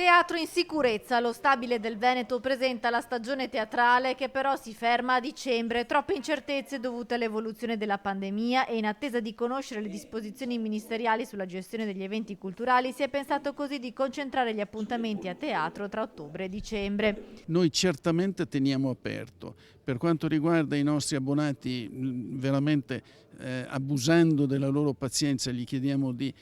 Teatro in sicurezza, lo Stabile del Veneto presenta la stagione teatrale che però si ferma a dicembre. Troppe incertezze dovute all'evoluzione della pandemia e in attesa di conoscere le disposizioni ministeriali sulla gestione degli eventi culturali si è pensato così di concentrare gli appuntamenti a teatro tra ottobre e dicembre. Noi certamente teniamo aperto. Per quanto riguarda i nostri abbonati, veramente abusando della loro pazienza, gli chiediamo di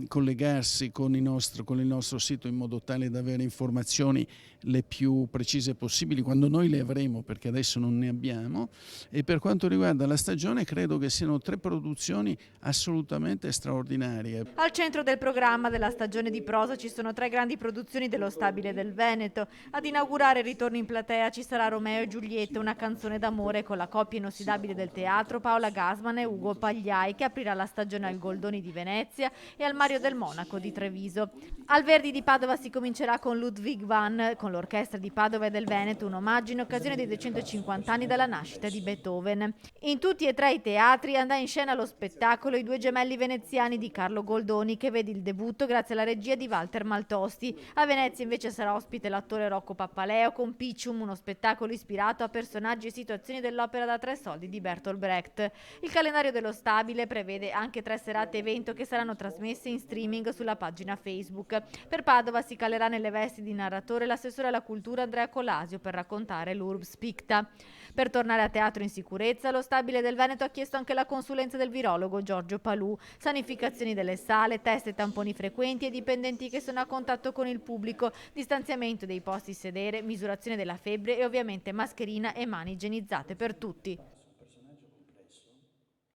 collegarsi con il nostro sito in modo tale da avere informazioni le più precise possibili quando noi le avremo, perché adesso non ne abbiamo. E per quanto riguarda la stagione, credo che siano 3 produzioni assolutamente straordinarie. Al centro del programma della stagione di prosa ci sono 3 grandi produzioni dello Stabile del Veneto. Ad inaugurare il ritorno in platea ci sarà Romeo e Giulietta, una canzone d'amore con la coppia inossidabile del teatro Paola Gasman e Ugo Pagliai, che aprirà la stagione al Goldoni di Venezia e al Mario del Monaco di Treviso. Al Verdi di Padova si comincerà con Ludwig van, con l'orchestra di Padova e del Veneto, un omaggio in occasione dei 250 anni dalla nascita di Beethoven. In tutti e 3 i teatri andrà in scena lo spettacolo I due gemelli veneziani di Carlo Goldoni, che vede il debutto grazie alla regia di Walter Maltosti. A Venezia invece sarà ospite l'attore Rocco Pappaleo con Piccium, uno spettacolo ispirato a personaggi e situazioni dell'opera da 3 soldi di Bertolt Brecht. Il calendario dello Stabile prevede anche 3 serate evento che saranno trasmesse in streaming sulla pagina Facebook. Per Padova si calerà nelle vesti di narratore l'assessore alla cultura Andrea Colasio per raccontare l'Urbs Picta. Per tornare a teatro in sicurezza, lo Stabile del Veneto ha chiesto anche la consulenza del virologo Giorgio Palù, sanificazioni delle sale, test e tamponi frequenti e dipendenti che sono a contatto con il pubblico, distanziamento dei posti sedere, misurazione della febbre e ovviamente mascherina e mani igienizzate per tutti.